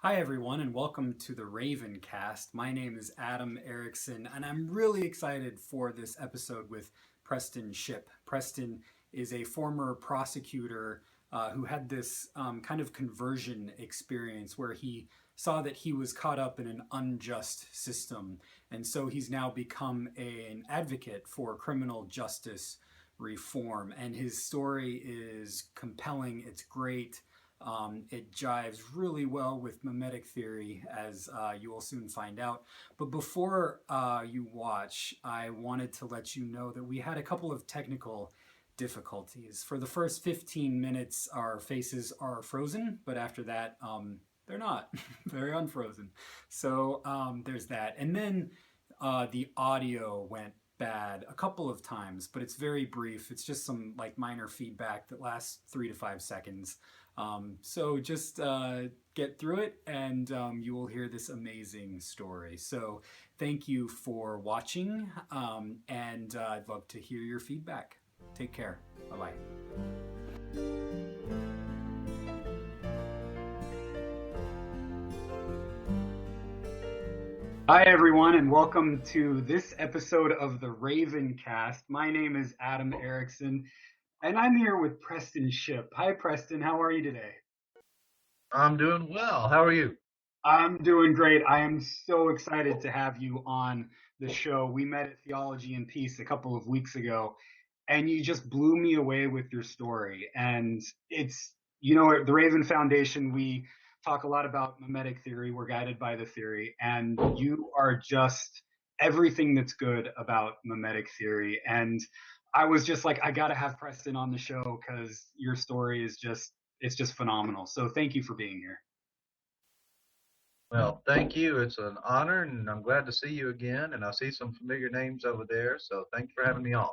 Hi, everyone, and welcome to the RavenCast. My name is Adam Erickson, and I'm really excited for this episode with Preston Shipp. Preston is a former prosecutor who had this kind of conversion experience where he saw that he was caught up in an unjust system. And so he's now become an advocate for criminal justice reform. And his story is compelling, it's great. It jives really well with mimetic theory, as you will soon find out. But before you watch, I wanted to let you know that we had a couple of technical difficulties. For the first 15 minutes, our faces are frozen, but after that, they're not. They're unfrozen. So there's that. And then the audio went bad a couple of times, but it's very brief. It's just some minor feedback that lasts 3 to 5 seconds. So just get through it and you will hear this amazing story. So thank you for watching and I'd love to hear your feedback. Take care. Bye-bye. Hi, everyone, and welcome to this episode of the RavenCast. My name is Adam Erickson, and I'm here with Preston Shipp. Hi, Preston. How are you today? I'm doing well. How are you? I'm doing great. I am so excited to have you on the show. We met at Theology and Peace a couple of weeks ago, and you just blew me away with your story. And it's, at the Raven Foundation, we talk a lot about mimetic theory. We're guided by the theory, and you are just everything that's good about mimetic theory. And I was just like, I got to have Preston on the show because your story is it's just phenomenal. So thank you for being here. Well, thank you. It's an honor, and I'm glad to see you again. And I see some familiar names over there, so thanks for having me on.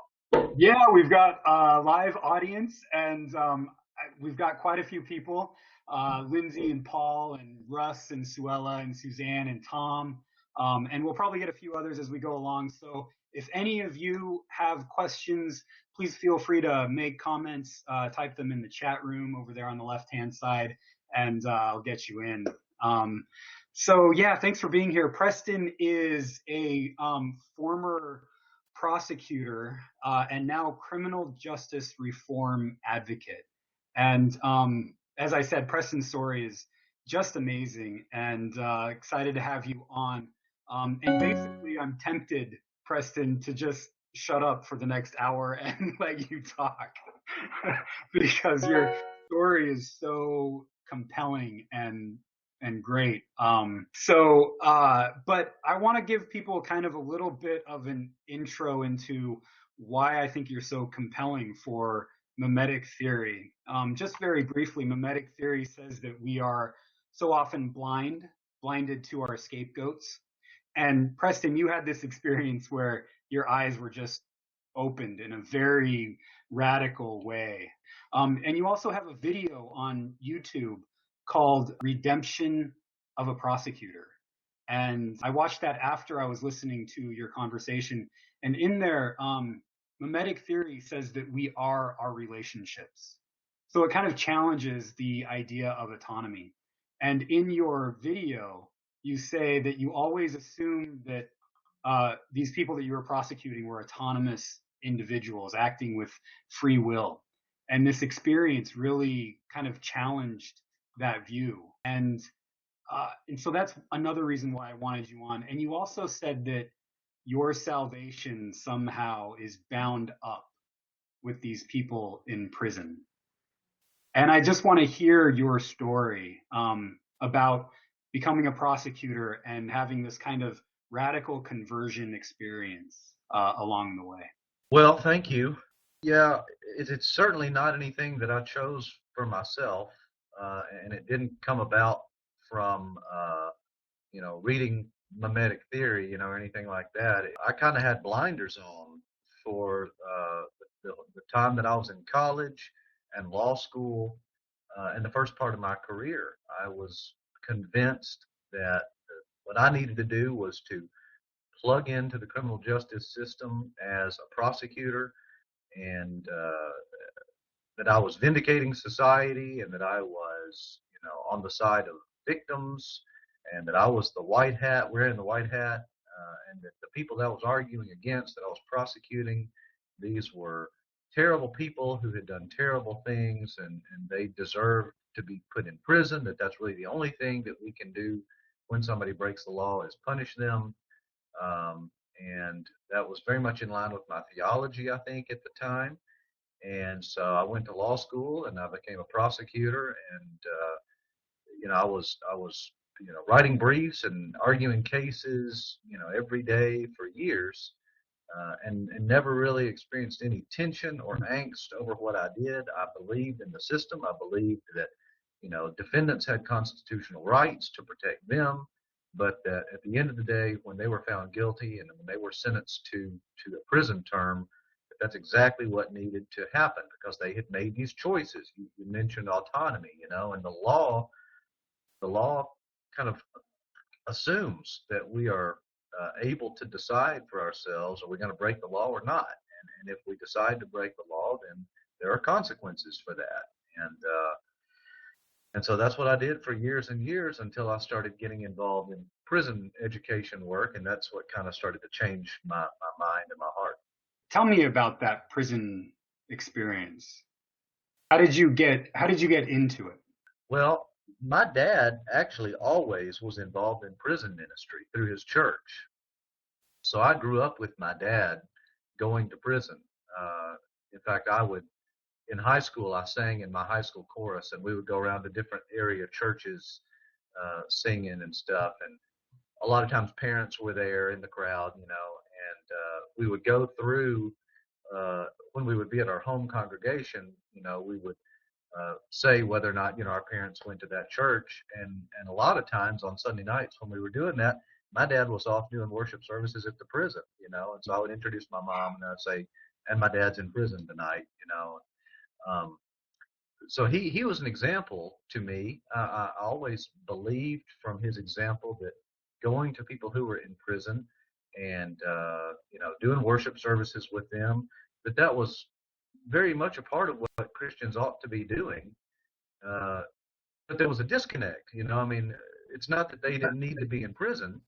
Yeah, we've got a live audience, and we've got quite a few people. Lindsay and Paul and Russ and Suella and Suzanne and Tom. And we'll probably get a few others as we go along. So if any of you have questions, please feel free to make comments, type them in the chat room over there on the left-hand side, and I'll get you in. So yeah, thanks for being here. Preston is a former prosecutor and now criminal justice reform advocate. And as I said, Preston's story is just amazing, and excited to have you on. And basically, I'm tempted, Preston, to just shut up for the next hour and let you talk because your story is so compelling and great. But I want to give people kind of a little bit of an intro into why I think you're so compelling for mimetic theory. Just very briefly, mimetic theory says that we are so often blinded to our scapegoats. And Preston, you had this experience where your eyes were just opened in a very radical way. And you also have a video on YouTube called Redemption of a Prosecutor. And I watched that after I was listening to your conversation. And in there, mimetic theory says that we are our relationships. So it kind of challenges the idea of autonomy. And in your video, you say that you always assumed that these people that you were prosecuting were autonomous individuals acting with free will. And this experience really kind of challenged that view. And so that's another reason why I wanted you on. And you also said that your salvation somehow is bound up with these people in prison. And I just want to hear your story about becoming a prosecutor and having this kind of radical conversion experience along the way. Well, thank you. Yeah, it's certainly not anything that I chose for myself, and it didn't come about from reading mimetic theory, or anything like that. I kind of had blinders on for the time that I was in college and law school, and the first part of my career. I was convinced that what I needed to do was to plug into the criminal justice system as a prosecutor, and that I was vindicating society, and that I was, on the side of victims, and that I was the white hat, wearing the white hat, and that the people that I was arguing against, that I was prosecuting, these were terrible people who had done terrible things, and they deserved to be put in prison, that that's really the only thing that we can do when somebody breaks the law is punish them. And that was very much in line with my theology, I think, at the time. And so I went to law school and I became a prosecutor, and I was writing briefs and arguing cases every day for years, and never really experienced any tension or angst over what I did. I believed in the system. I believed that defendants had constitutional rights to protect them, but that at the end of the day, when they were found guilty and when they were sentenced to a prison term, that's exactly what needed to happen, because they had made these choices. You mentioned autonomy, and the law kind of assumes that we are able to decide for ourselves, are we going to break the law or not? And if we decide to break the law, then there are consequences for that. And so that's what I did for years and years until I started getting involved in prison education work, and that's what kind of started to change my mind and my heart. Tell me about that prison experience. How did you get into it? Well, my dad actually always was involved in prison ministry through his church. So I grew up with my dad going to prison. In fact, in high school, I sang in my high school chorus, and we would go around to different area churches singing and stuff. And a lot of times parents were there in the crowd, and we would go through, when we would be at our home congregation, we would say whether or not, our parents went to that church. And a lot of times on Sunday nights when we were doing that, my dad was off doing worship services at the prison, and so I would introduce my mom and I'd say, and my dad's in prison tonight, so he was an example to me. I always believed from his example that going to people who were in prison and, doing worship services with them, that was very much a part of what Christians ought to be doing. But there was a disconnect, it's not that they didn't need to be in prison.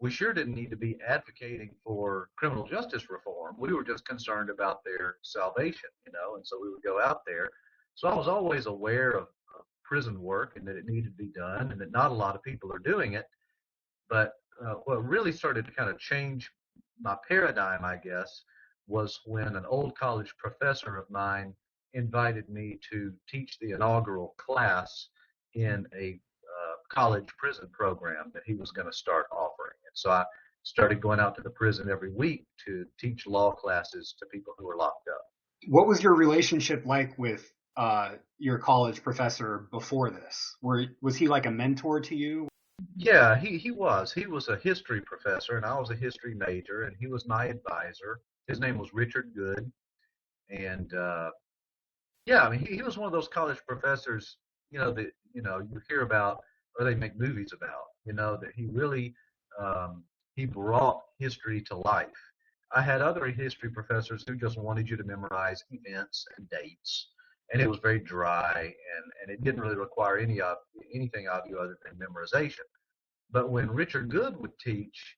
We sure didn't need to be advocating for criminal justice reform. We were just concerned about their salvation, and so we would go out there. So I was always aware of prison work and that it needed to be done and that not a lot of people are doing it. But what really started to kind of change my paradigm, I guess, was when an old college professor of mine invited me to teach the inaugural class in a college prison program that he was going to start offering. And so I started going out to the prison every week to teach law classes to people who were locked up. What was your relationship like with your college professor before this? Was he like a mentor to you? Yeah, he was. He was a history professor, and I was a history major, and he was my advisor. His name was Richard Good. And he was one of those college professors, that, you hear about or they make movies about, that he really, he brought history to life. I had other history professors who just wanted you to memorize events and dates, and it was very dry, and it didn't really require anything of you other than memorization. But when Richard Good would teach,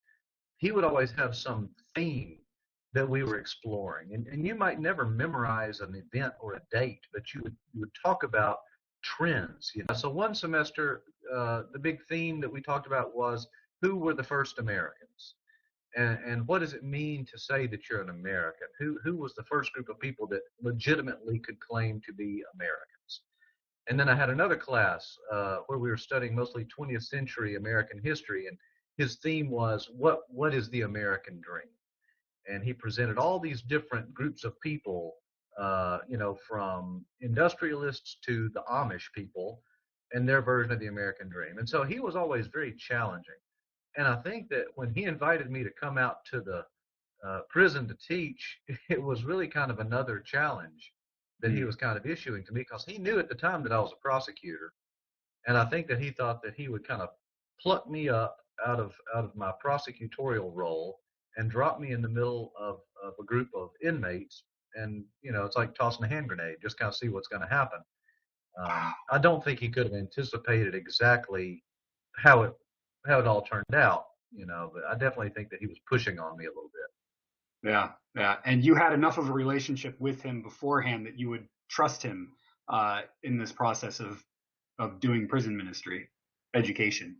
he would always have some theme that we were exploring. And you might never memorize an event or a date, but you would talk about trends. So one semester, the big theme that we talked about was, who were the first Americans? And what does it mean to say that you're an American? Who was the first group of people that legitimately could claim to be Americans? And then I had another class where we were studying mostly 20th century American history, and his theme was, what is the American dream? And he presented all these different groups of people, from industrialists to the Amish people and their version of the American dream. And so he was always very challenging. And I think that when he invited me to come out to the prison to teach, it was really kind of another challenge that he was kind of issuing to me, because he knew at the time that I was a prosecutor. And I think that he thought that he would kind of pluck me up out of my prosecutorial role and drop me in the middle of a group of inmates. And, it's like tossing a hand grenade, just kind of see what's going to happen. I don't think he could have anticipated exactly how it all turned out, but I definitely think that he was pushing on me a little bit. Yeah, yeah. And you had enough of a relationship with him beforehand that you would trust him in this process of doing prison ministry, education.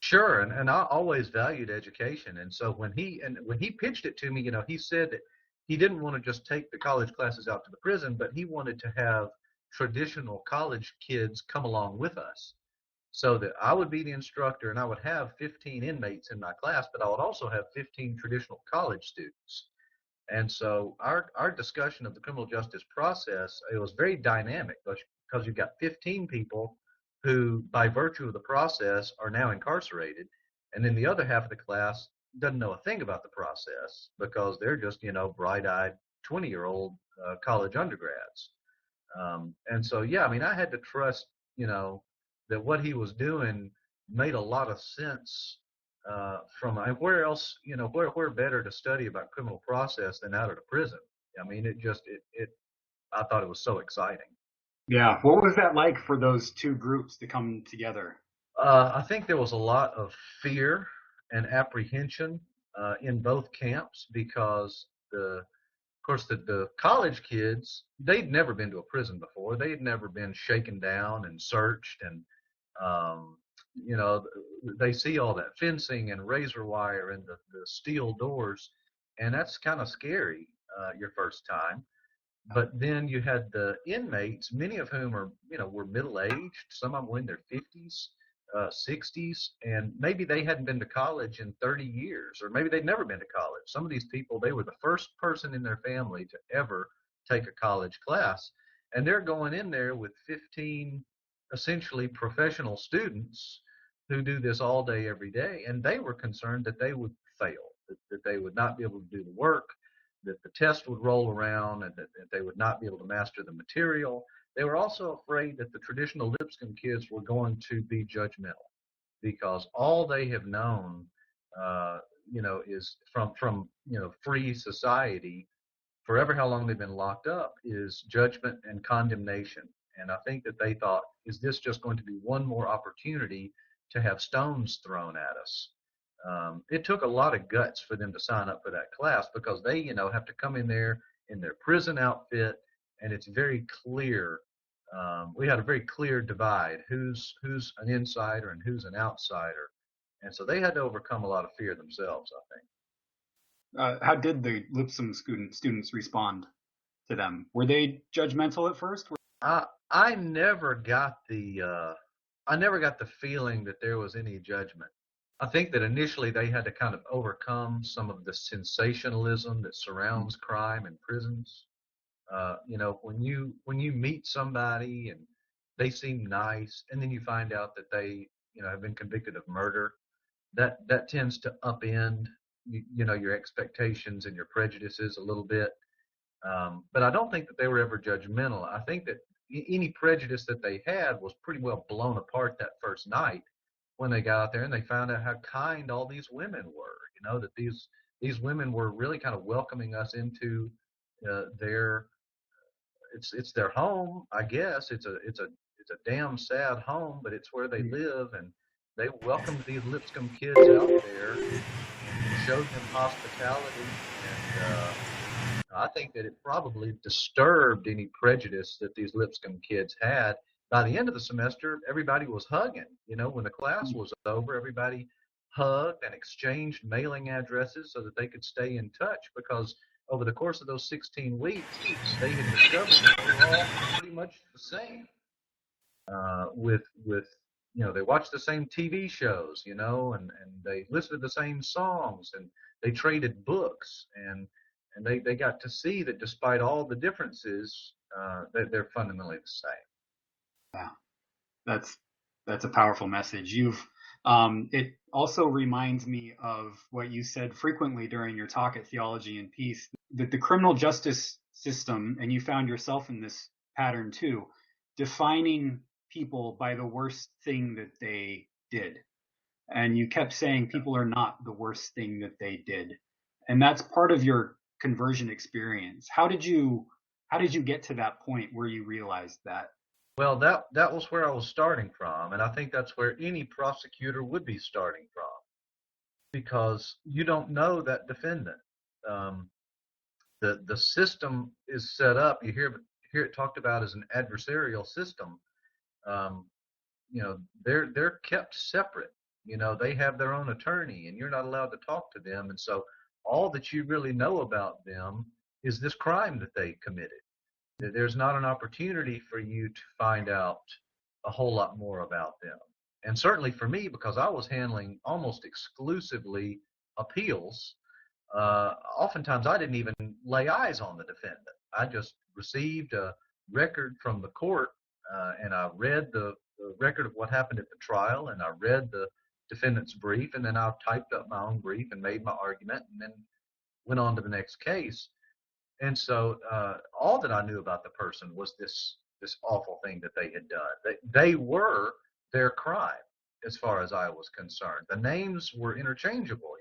Sure, and I always valued education, and so when he pitched it to me, he said that he didn't want to just take the college classes out to the prison, but he wanted to have traditional college kids come along with us, so that I would be the instructor and I would have 15 inmates in my class, but I would also have 15 traditional college students. And so our discussion of the criminal justice process, it was very dynamic because you've got 15 people who, by virtue of the process, are now incarcerated. And then the other half of the class doesn't know a thing about the process because they're just, bright-eyed 20-year-old college undergrads. And so, yeah, I mean, I had to trust, that what he was doing made a lot of sense where else, where better to study about criminal process than out at a prison. I mean, I thought it was so exciting. Yeah. What was that like for those two groups to come together? I think there was a lot of fear and apprehension in both camps because of course, the college kids, they'd never been to a prison before. They had never been shaken down and searched, and um, you know, they see all that fencing and razor wire and the steel doors, and that's kind of scary your first time. But then you had the inmates, many of whom were middle aged. Some of them were in their 50s, 60s, and maybe they hadn't been to college in 30 years, or maybe they'd never been to college. Some of these people, they were the first person in their family to ever take a college class, and they're going in there with 15 essentially professional students who do this all day, every day, and they were concerned that they would fail, that they would not be able to do the work, that the test would roll around, and that they would not be able to master the material. They were also afraid that the traditional Lipscomb kids were going to be judgmental because all they have known, is from free society, forever how long they've been locked up, is judgment and condemnation. And I think that they thought, is this just going to be one more opportunity to have stones thrown at us? It took a lot of guts for them to sign up for that class because they, have to come in there in their prison outfit, and it's very clear. We had a very clear divide: who's an insider and who's an outsider, and so they had to overcome a lot of fear themselves, I think. How did the Lipscomb students respond to them? Were they judgmental at first? I never got the feeling that there was any judgment. I think that initially they had to kind of overcome some of the sensationalism that surrounds crime in prisons. When you meet somebody and they seem nice, and then you find out that they, have been convicted of murder, that tends to upend, your expectations and your prejudices a little bit. But I don't think that they were ever judgmental. I think that any prejudice that they had was pretty well blown apart that first night when they got out there and they found out how kind all these women were. That these women were really kind of welcoming us into their it's their home, I guess. It's a damn sad home, but it's where they live, and they welcomed these Lipscomb kids out there and showed them hospitality. And I think that it probably disturbed any prejudice that these Lipscomb kids had. By the end of the semester, everybody was hugging. When the class was over, everybody hugged and exchanged mailing addresses so that they could stay in touch, because over the course of those 16 weeks, they had discovered that they were all pretty much the same. They watched the same TV shows, and they listened to the same songs, and they traded books, and they got to see that despite all the differences, that they're fundamentally the same. Yeah, that's a powerful message. It also reminds me of what you said frequently during your talk at Theology and Peace, that the criminal justice system, and you found yourself in this pattern too, defining people by the worst thing that they did. And you kept saying people are not the worst thing that they did. And that's part of your conversion experience. How did you get to that point where you realized that? Well, that was where I was starting from, and I think that's where any prosecutor would be starting from, because you don't know that defendant. Um, the system is set up. You hear it talked about as an adversarial system. Um, they're kept separate. They have their own attorney, and you're not allowed to talk to them. And so all that you really know about them is this crime that they committed. There's not an opportunity for you to find out a whole lot more about them. And certainly for me, because I was handling almost exclusively appeals, oftentimes I didn't even lay eyes on the defendant. I just received a record from the court, and I read the record of what happened at the trial, and I read the defendant's brief, and then I typed up my own brief and made my argument, and then went on to the next case. And so all that I knew about the person was this awful thing that they had done. They were their crime, as far as I was concerned. The names were interchangeable.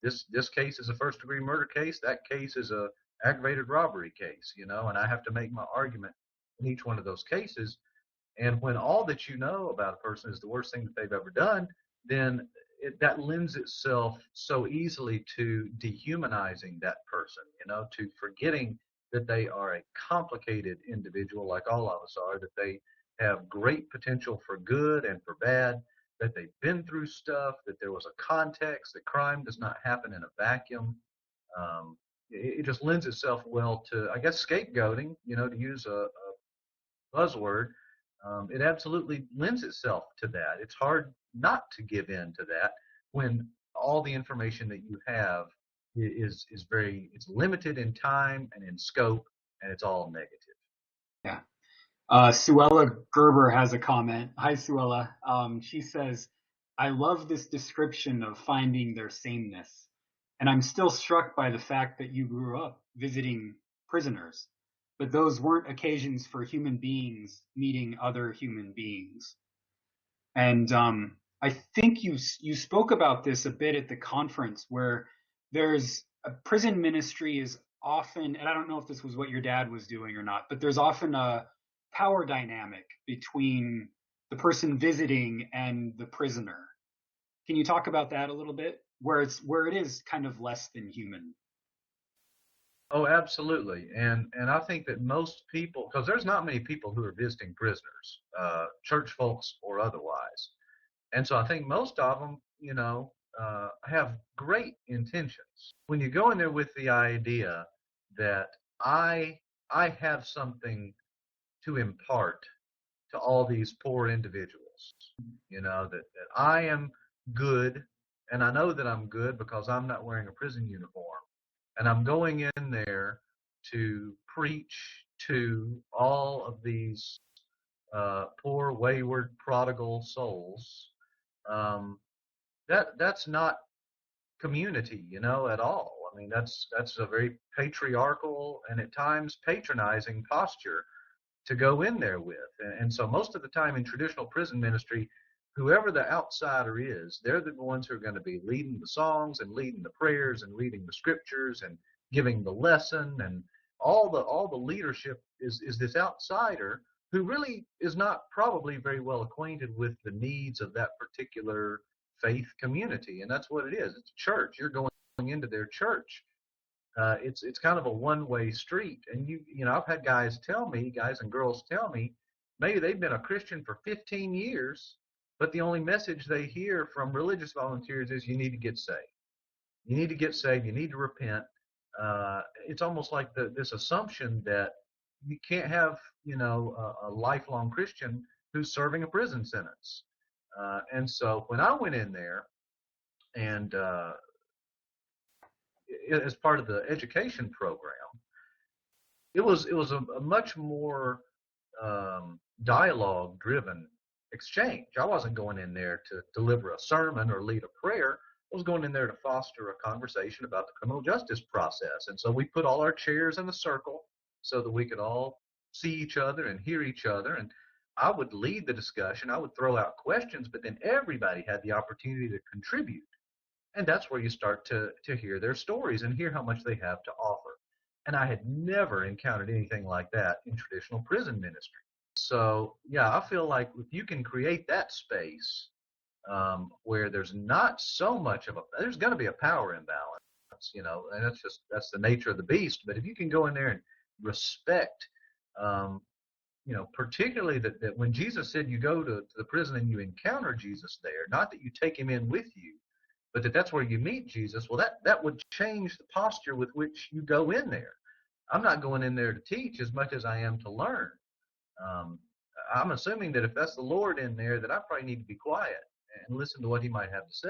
This case is a first degree murder case. That case is a aggravated robbery case. And I have to make my argument in each one of those cases. And when all that you know about a person is the worst thing that they've ever done, then that lends itself so easily to dehumanizing that person, to forgetting that they are a complicated individual like all of us are, that they have great potential for good and for bad, that they've been through stuff, that there was a context, that crime does not happen in a vacuum. It just lends itself well to, I guess, scapegoating, to use a buzzword. It absolutely lends itself to that. It's hard not to give in to that when all the information that you have is it's limited in time and in scope, and it's all negative. Yeah. Suella Gerber has a comment. Hi, Suella. She says, I love this description of finding their sameness. And I'm still struck by the fact that you grew up visiting prisoners, but those weren't occasions for human beings meeting other human beings. And I think you spoke about this a bit at the conference, where there's a prison ministry is often, and I don't know if this was what your dad was doing or not, but there's often a power dynamic between the person visiting and the prisoner. Can you talk about that a little bit, where it is kind of less than human? Oh, absolutely. And I think that most people, because there's not many people who are visiting prisoners, church folks or otherwise. And so I think most of them, have great intentions. When you go in there with the idea that I have something to impart to all these poor individuals, that I am good, and I know that I'm good because I'm not wearing a prison uniform, and I'm going in there to preach to all of these poor, wayward, prodigal souls. Um, that's not community, at all. I mean, that's a very patriarchal and at times patronizing posture to go in there with. And so most of the time in traditional prison ministry, whoever the outsider is, they're the ones who are going to be leading the songs and leading the prayers and reading the scriptures and giving the lesson, and all the leadership is this outsider who really is not probably very well acquainted with the needs of that particular faith community. And that's what it is. It's a church. You're going into their church. It's kind of a one-way street. And I've had guys and girls tell me, maybe they've been a Christian for 15 years, but the only message they hear from religious volunteers is you need to get saved. You need to get saved. You need to repent. It's almost like this assumption that you can't have, a lifelong Christian who's serving a prison sentence. And so when I went in there and as part of the education program, it was a much more dialogue-driven exchange. I wasn't going in there to deliver a sermon or lead a prayer. I was going in there to foster a conversation about the criminal justice process. And so we put all our chairs in a circle so that we could all see each other and hear each other. And I would lead the discussion. I would throw out questions, but then everybody had the opportunity to contribute. And that's where you start to hear their stories and hear how much they have to offer. And I had never encountered anything like that in traditional prison ministry. So yeah, I feel like if you can create that space where there's not so much of there's going to be a power imbalance, and that's the nature of the beast. But if you can go in there and respect, um, particularly that when Jesus said you go to the prison and you encounter Jesus there, not that you take him in with you, but that's where you meet Jesus. Well, that would change the posture with which you go in there. I'm not going in there to teach as much as I am to learn. Um, I'm assuming that if that's the Lord in there, that I probably need to be quiet and listen to what he might have to say.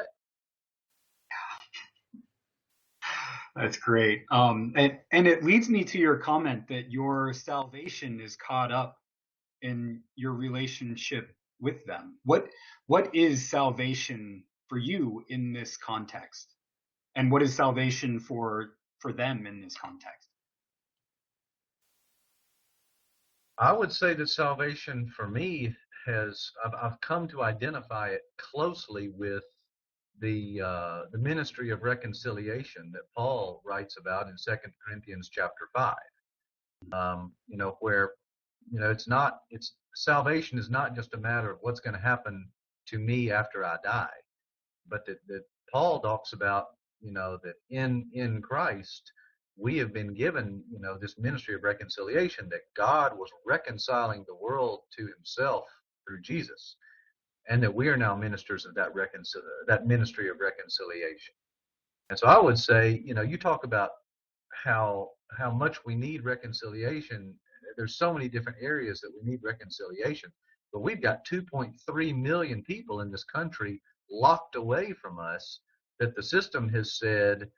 That's great. And it leads me to your comment that your salvation is caught up in your relationship with them. What is salvation for you in this context? And what is salvation for them in this context? I would say that salvation for me I've come to identify it closely with the ministry of reconciliation that Paul writes about in 2 Corinthians chapter 5. Where it's salvation is not just a matter of what's going to happen to me after I die, but that Paul talks about, that in Christ we have been given, this ministry of reconciliation, that God was reconciling the world to himself through Jesus, and that we are now ministers of that ministry of reconciliation. And so I would say, you talk about how much we need reconciliation. There's so many different areas that we need reconciliation, but we've got 2.3 million people in this country locked away from us, that the system has said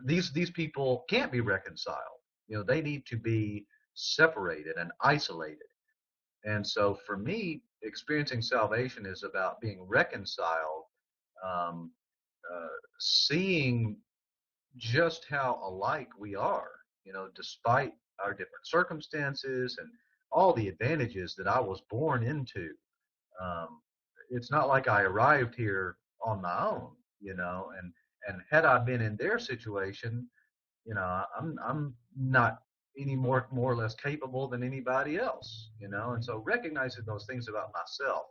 these people can't be reconciled. They need to be separated and isolated. And so for me, experiencing salvation is about being reconciled, um, seeing just how alike we are, despite our different circumstances and all the advantages that I was born into. Um, it's not like I arrived here on my own, and had I been in their situation, I'm not any more or less capable than anybody else, and so recognizing those things about myself,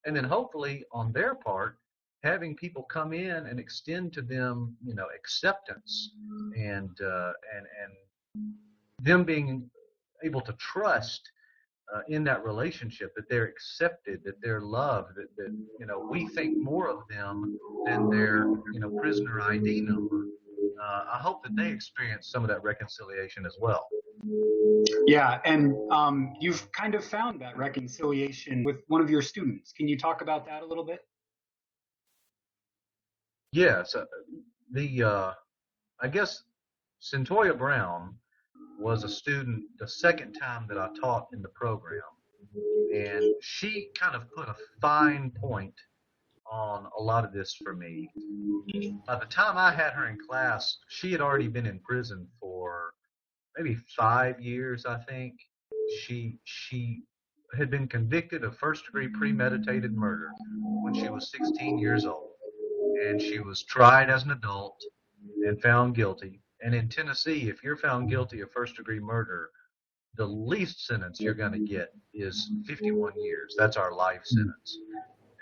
and then hopefully on their part, having people come in and extend to them, acceptance and them being able to trust in that relationship, that they're accepted, that they're loved, that we think more of them than their prisoner ID number. I hope that they experience some of that reconciliation as well. Yeah, and you've kind of found that reconciliation with one of your students. Can you talk about that a little bit? Yes, I guess Centoya Brown was a student the second time that I taught in the program, and she kind of put a fine point on a lot of this for me. By the time I had her in class, she had already been in prison for maybe 5 years, I think. She had been convicted of first-degree premeditated murder when she was 16 years old, and she was tried as an adult and found guilty. And in Tennessee, if you're found guilty of first-degree murder, the least sentence you're going to get is 51 years. That's our life sentence.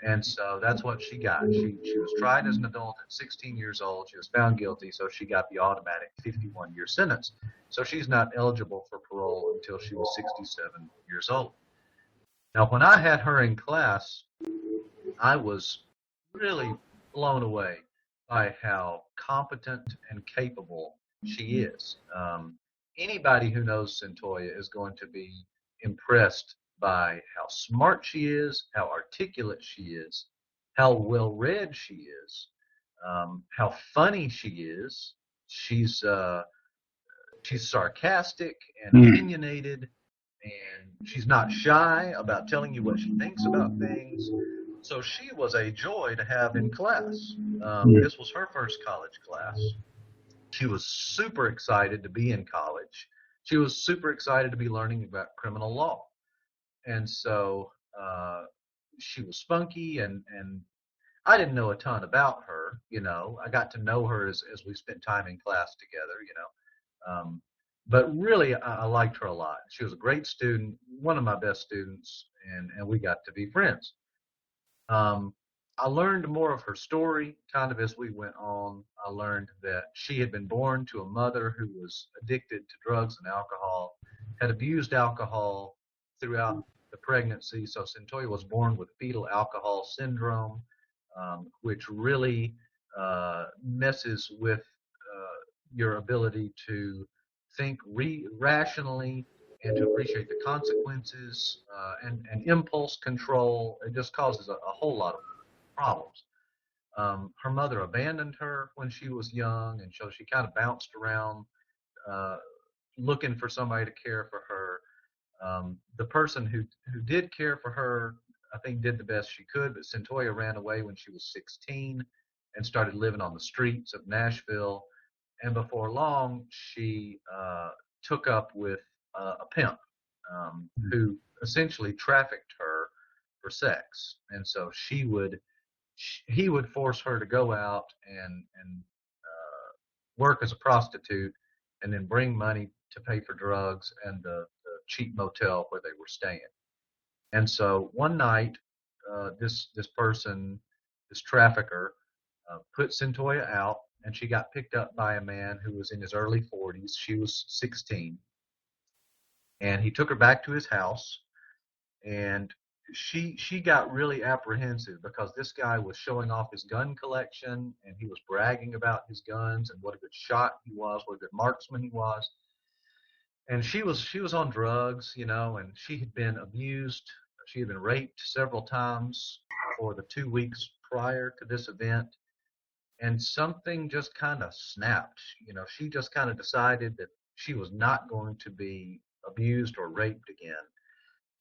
And so that's what she got. She was tried as an adult at 16 years old. She was found guilty, so she got the automatic 51-year sentence. So she's not eligible for parole until she was 67 years old. Now, when I had her in class, I was really blown away by how competent and capable she is. Anybody who knows Centoya is going to be impressed by how smart she is, how articulate she is, how well read she is, how funny she is. She's sarcastic and opinionated, and she's not shy about telling you what she thinks about things. So she was a joy to have in class. This was her first college class. She was super excited to be in college. She was super excited to be learning about criminal law. And so she was spunky, and I didn't know a ton about her. I got to know her as we spent time in class together, But really, I liked her a lot. She was a great student, one of my best students, and we got to be friends. Um, I learned more of her story kind of as we went on. I learned that she had been born to a mother who was addicted to drugs and alcohol, had abused alcohol throughout the pregnancy. So Centoya was born with fetal alcohol syndrome, which really messes with your ability to think rationally and to appreciate the consequences and impulse control. It just causes a whole lot of problems. Her mother abandoned her when she was young, and so she kind of bounced around uh, looking for somebody to care for her. The person who did care for her, I think, did the best she could, but Centoya ran away when she was 16 and started living on the streets of Nashville. And before long, she took up with a pimp who essentially trafficked her for sex. And so he would force her to go out and work as a prostitute, and then bring money to pay for drugs and the cheap motel where they were staying. And so one night, this person, this trafficker, put Centoya out, and she got picked up by a man who was in his early 40s. She was 16, and he took her back to his house, and she got really apprehensive because this guy was showing off his gun collection, and he was bragging about his guns and what a good shot he was, what a good marksman he was. And she was on drugs, and she had been abused. She had been raped several times for the 2 weeks prior to this event, and something just kind of snapped. She just kind of decided that she was not going to be abused or raped again.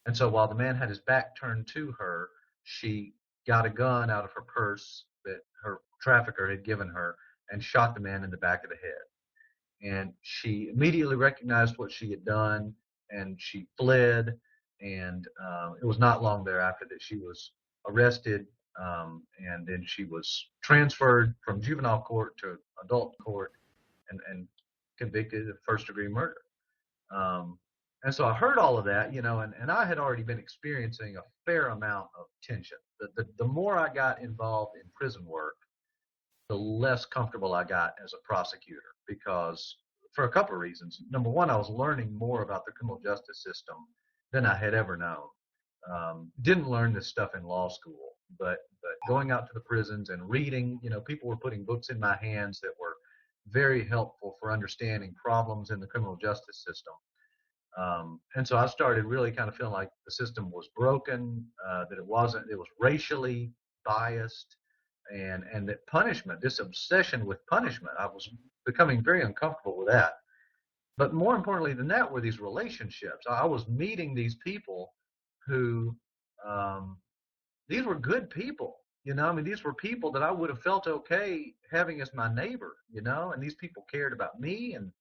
And so while the man had his back turned to her, she got a gun out of her purse that her trafficker had given her and shot the man in the back of the head. And she immediately recognized what she had done, and she fled. And it was not long thereafter that she was arrested, and then she was transferred from juvenile court to adult court and convicted of first-degree murder. Um, and so I heard all of that, and I had already been experiencing a fair amount of tension. The more I got involved in prison work, the less comfortable I got as a prosecutor, because for a couple of reasons. Number one, I was learning more about the criminal justice system than I had ever known. Didn't learn this stuff in law school, but going out to the prisons and reading, people were putting books in my hands that were very helpful for understanding problems in the criminal justice system. And so I started really kind of feeling like the system was broken, that it was racially biased, and that punishment, this obsession with punishment, I was becoming very uncomfortable with that. But more importantly than that were these relationships. I was meeting these people who, these were good people. These were people that I would have felt okay having as my neighbor, and these people cared about me, and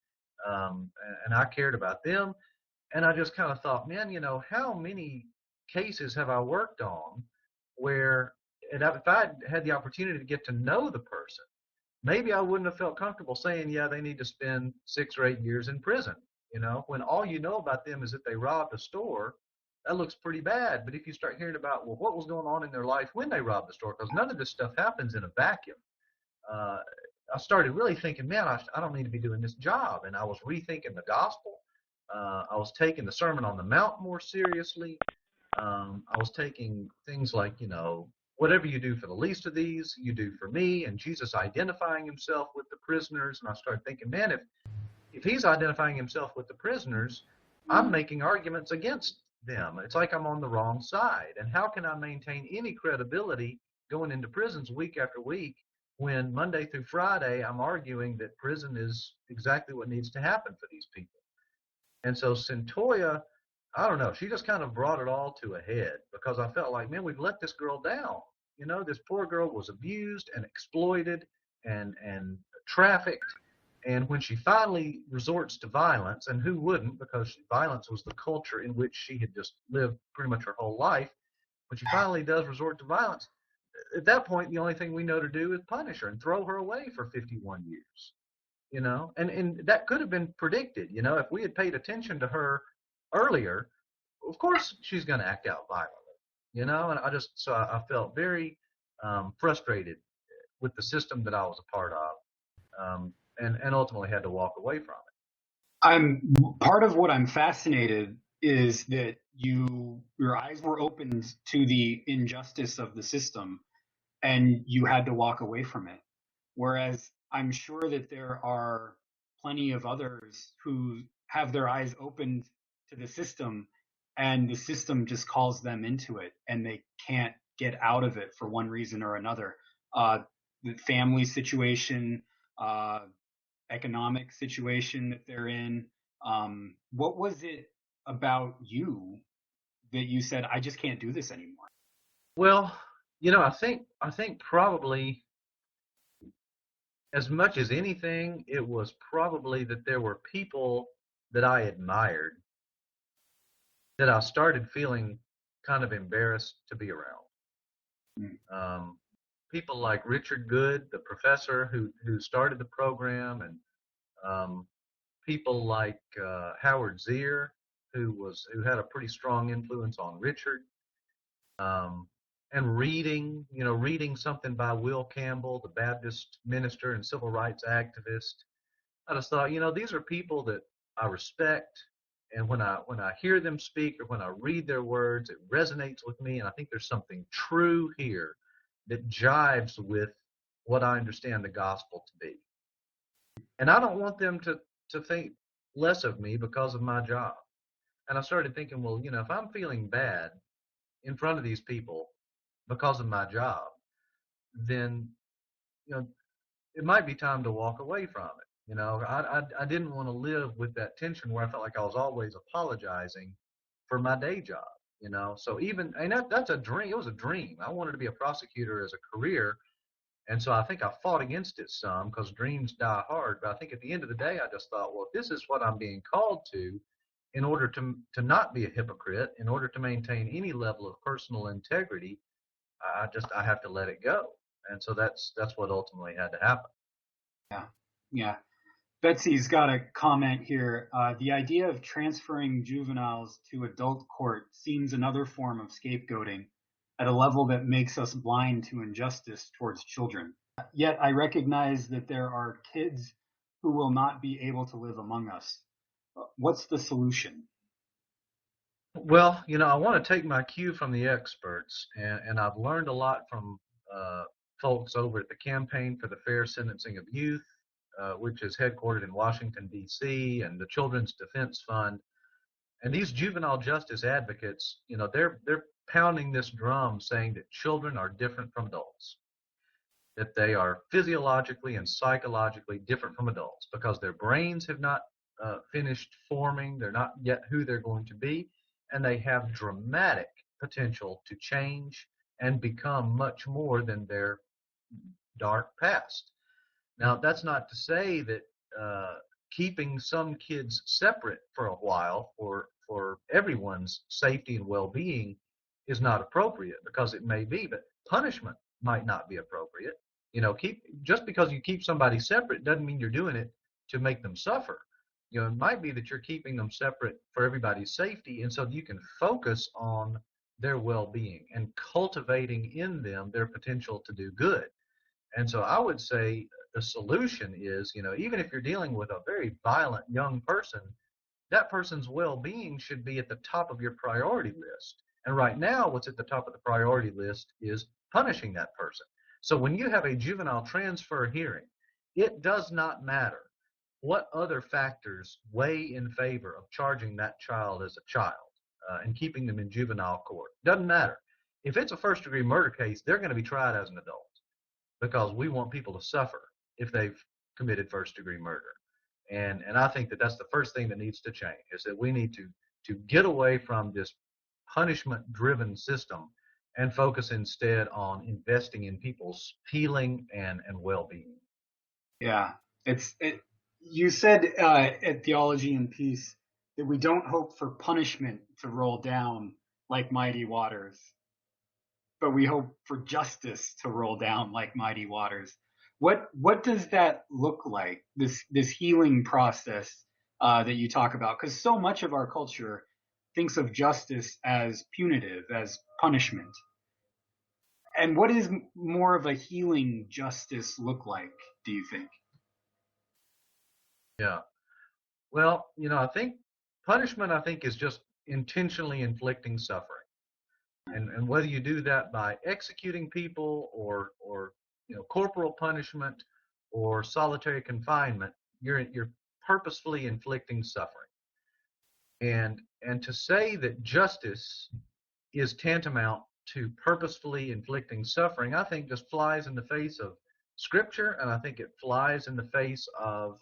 I cared about them. And I just kind of thought, man, how many cases have I worked on where, and if I had the opportunity to get to know the person, maybe I wouldn't have felt comfortable saying, yeah, they need to spend 6 or 8 years in prison. When all you know about them is that they robbed a store, that looks pretty bad. But if you start hearing about, well, what was going on in their life when they robbed the store, because none of this stuff happens in a vacuum, I started really thinking, man, I don't need to be doing this job. And I was rethinking the gospel. I was taking the Sermon on the Mount more seriously. I was taking things like, whatever you do for the least of these, you do for me, and Jesus identifying himself with the prisoners. And I started thinking, man, if he's identifying himself with the prisoners, I'm making arguments against them. It's like I'm on the wrong side. And how can I maintain any credibility going into prisons week after week when Monday through Friday I'm arguing that prison is exactly what needs to happen for these people? And so Centoya, I don't know, she just kind of brought it all to a head, because I felt like, man, we've let this girl down. This poor girl was abused and exploited and trafficked. And when she finally resorts to violence, and who wouldn't, because violence was the culture in which she had just lived pretty much her whole life, when she finally does resort to violence, at that point, the only thing we know to do is punish her and throw her away for 51 years. and that could have been predicted. If we had paid attention to her earlier, of course she's going to act out violently. And I felt very frustrated with the system that I was a part of, and ultimately had to walk away from it. Part of what I'm fascinated is that your eyes were opened to the injustice of the system and you had to walk away from it. Whereas I'm sure that there are plenty of others who have their eyes opened to the system and the system just calls them into it and they can't get out of it for one reason or another. The family situation, economic situation that they're in. What was it about you that you said, I just can't do this anymore? Well, I think probably as much as anything, it was probably that there were people that I admired that I started feeling kind of embarrassed to be around. People like Richard Good, the professor who started the program, and people like Howard Zier, who had a pretty strong influence on Richard. And reading something by Will Campbell, the Baptist minister and civil rights activist. I just thought, these are people that I respect, and when I hear them speak or when I read their words, it resonates with me, and I think there's something true here that jives with what I understand the gospel to be. And I don't want them to think less of me because of my job. And I started thinking, well, if I'm feeling bad in front of these people because of my job, then it might be time to walk away from it. I didn't want to live with that tension where I felt like I was always apologizing for my day job. So that's a dream. It was a dream. I wanted to be a prosecutor as a career, and so I think I fought against it some because dreams die hard. But I think at the end of the day, I just thought, well, if this is what I'm being called to, in order to not be a hypocrite, in order to maintain any level of personal integrity, I have to let it go. And so that's what ultimately had to happen. Yeah. Betsy's got a comment here. The idea of transferring juveniles to adult court seems another form of scapegoating at a level that makes us blind to injustice towards children. Yet I recognize that there are kids who will not be able to live among us. What's the solution? Well, I want to take my cue from the experts, and I've learned a lot from folks over at the Campaign for the Fair Sentencing of Youth, which is headquartered in Washington, D.C., and the Children's Defense Fund. And these juvenile justice advocates, they're pounding this drum saying that children are different from adults, that they are physiologically and psychologically different from adults because their brains have not finished forming. They're not yet who they're going to be, and they have dramatic potential to change and become much more than their dark past. Now, that's not to say that keeping some kids separate for a while for everyone's safety and well-being is not appropriate, because it may be, but punishment might not be appropriate. Just because you keep somebody separate doesn't mean you're doing it to make them suffer. It might be that you're keeping them separate for everybody's safety, and so you can focus on their well-being and cultivating in them their potential to do good. And so I would say the solution is, even if you're dealing with a very violent young person, that person's well-being should be at the top of your priority list. And right now, what's at the top of the priority list is punishing that person. So when you have a juvenile transfer hearing, it does not matter what other factors weigh in favor of charging that child as a child and keeping them in juvenile court. Doesn't matter. If it's a first-degree murder case, they're going to be tried as an adult, because we want people to suffer if they've committed first-degree murder. And I think that that's the first thing that needs to change, is that we need to get away from this punishment-driven system and focus instead on investing in people's healing and well-being. Yeah, you said at Theology and Peace that we don't hope for punishment to roll down like mighty waters, but we hope for justice to roll down like mighty waters. What does that look like? This healing process that you talk about, because so much of our culture thinks of justice as punitive, as punishment. And what is more of a healing justice look like, do you think? Yeah. Well, I think punishment, I think, is just intentionally inflicting suffering. And whether you do that by executing people or corporal punishment or solitary confinement, you're purposefully inflicting suffering. And to say that justice is tantamount to purposefully inflicting suffering, I think just flies in the face of Scripture, and I think it flies in the face of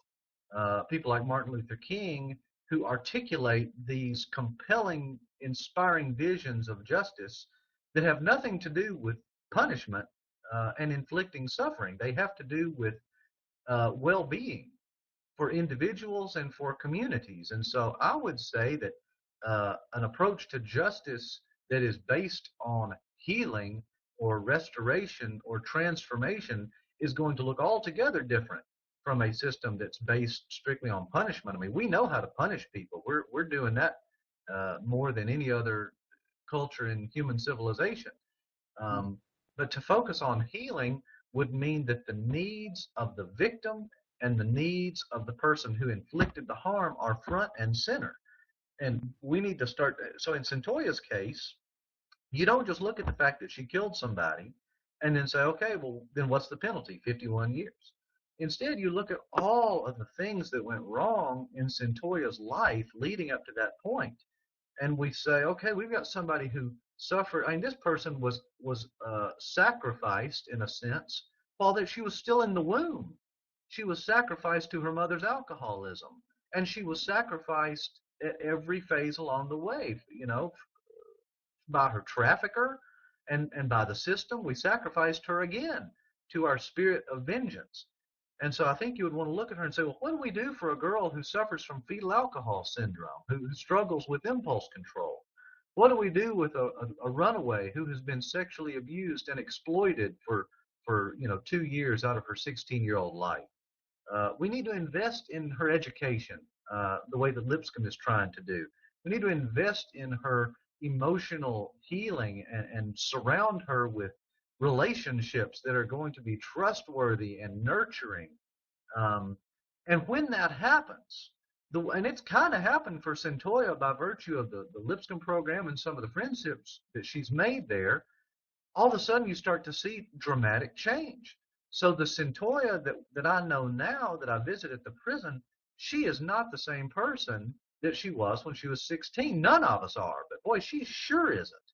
people like Martin Luther King, who articulate these compelling, inspiring visions of justice that have nothing to do with punishment and inflicting suffering. They have to do with well-being for individuals and for communities. And so I would say that an approach to justice that is based on healing or restoration or transformation is going to look altogether different from a system that's based strictly on punishment. I mean, we know how to punish people. We're doing that more than any other culture in human civilization. Um, but to focus on healing would mean that the needs of the victim and the needs of the person who inflicted the harm are front and center. And we need to start. So in Centoya's case, you don't just look at the fact that she killed somebody and then say, okay, well, then what's the penalty? 51 years. Instead, you look at all of the things that went wrong in Centoya's life leading up to that point, and we say, okay, we've got somebody who suffered. I mean, this person was sacrificed in a sense while that she was still in the womb. She was sacrificed to her mother's alcoholism, and she was sacrificed at every phase along the way. By her trafficker and by the system. We sacrificed her again to our spirit of vengeance. And so I think you would want to look at her and say, well, what do we do for a girl who suffers from fetal alcohol syndrome, who struggles with impulse control? What do we do with a runaway who has been sexually abused and exploited for 2 years out of her 16-year-old life? We need to invest in her education, the way that Lipscomb is trying to do. We need to invest in her emotional healing and surround her with relationships that are going to be trustworthy and nurturing. And when that happens, and it's kind of happened for Centoya by virtue of the Lipscomb program and some of the friendships that she's made there, all of a sudden you start to see dramatic change. So the Centoya that I know now, that I visit at the prison, she is not the same person that she was when she was 16. None of us are, but boy, she sure isn't.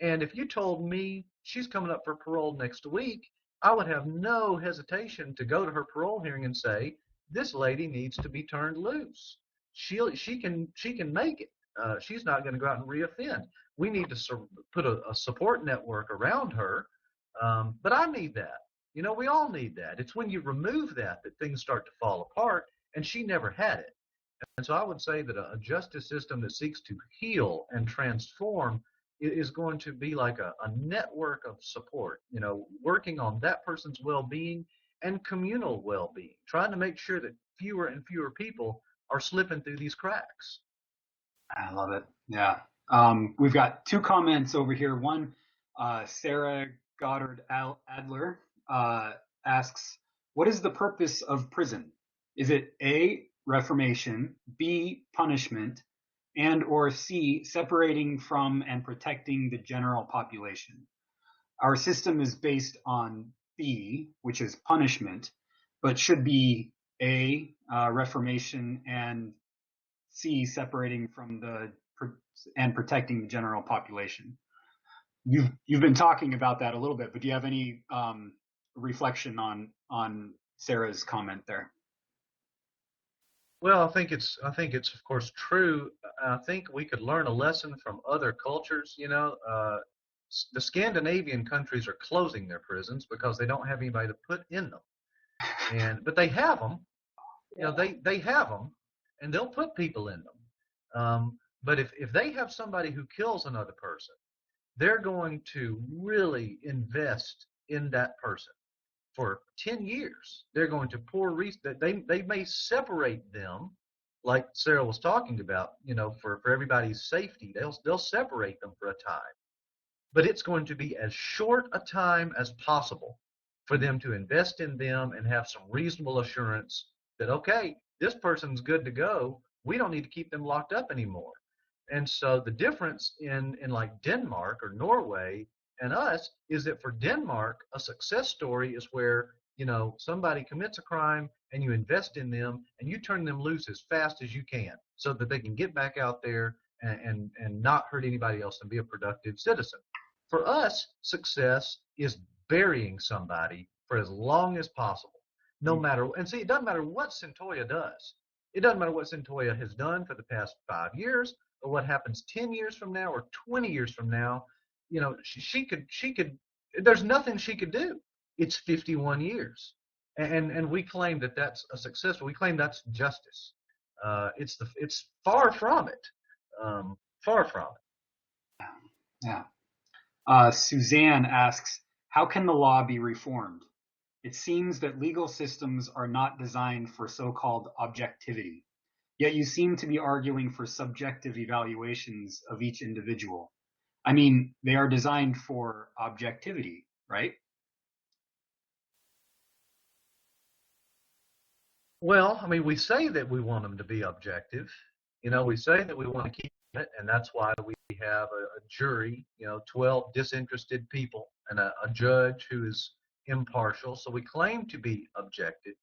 And if you told me she's coming up for parole next week, I would have no hesitation to go to her parole hearing and say, this lady needs to be turned loose. She can make it. She's not going to go out and reoffend. We need to put a support network around her. But I need that. We all need that. It's when you remove that things start to fall apart, and she never had it. And so I would say that a justice system that seeks to heal and transform is going to be like a network of support, working on that person's well-being and communal well-being, trying to make sure that fewer and fewer people are slipping through these cracks. I love it. Yeah. We've got two comments over here. One, Sarah Goddard Adler asks, what is the purpose of prison? Is it A, reformation, B, punishment, and or C, separating from and protecting the general population? Our system is based on B, which is punishment, but should be A, reformation, and C, separating from and protecting the general population. You've been talking about that a little bit, but do you have any reflection on Sarah's comment there? Well, I think it's of course true. I think we could learn a lesson from other cultures. The Scandinavian countries are closing their prisons because they don't have anybody to put in them, but they have them. They have them, and they'll put people in them. But if they have somebody who kills another person, they're going to really invest in that person. for 10 years. They're going to they may separate them, like Sarah was talking about, for everybody's safety. They'll separate them for a time. But it's going to be as short a time as possible for them to invest in them and have some reasonable assurance that, okay, this person's good to go. We don't need to keep them locked up anymore. And so the difference in like Denmark or Norway and us is that for Denmark, a success story is where, somebody commits a crime and you invest in them and you turn them loose as fast as you can so that they can get back out there and not hurt anybody else and be a productive citizen. For us, success is burying somebody for as long as possible, no matter. And see, it doesn't matter what Centolla does. It doesn't matter what Centolla has done for the past 5 years, or what happens 10 years from now, or 20 years from now. She could. There's nothing she could do. It's 51 years, and we claim that that's a successful. We claim that's justice. It's far from it. Far from it. Yeah. Suzanne asks, how can the law be reformed? It seems that legal systems are not designed for so-called objectivity, yet you seem to be arguing for subjective evaluations of each individual. I mean, they are designed for objectivity, right? Well, I mean, we say that we want them to be objective. We say that we want to keep it, and that's why we have a jury, 12 disinterested people, and a judge who is impartial. So we claim to be objective.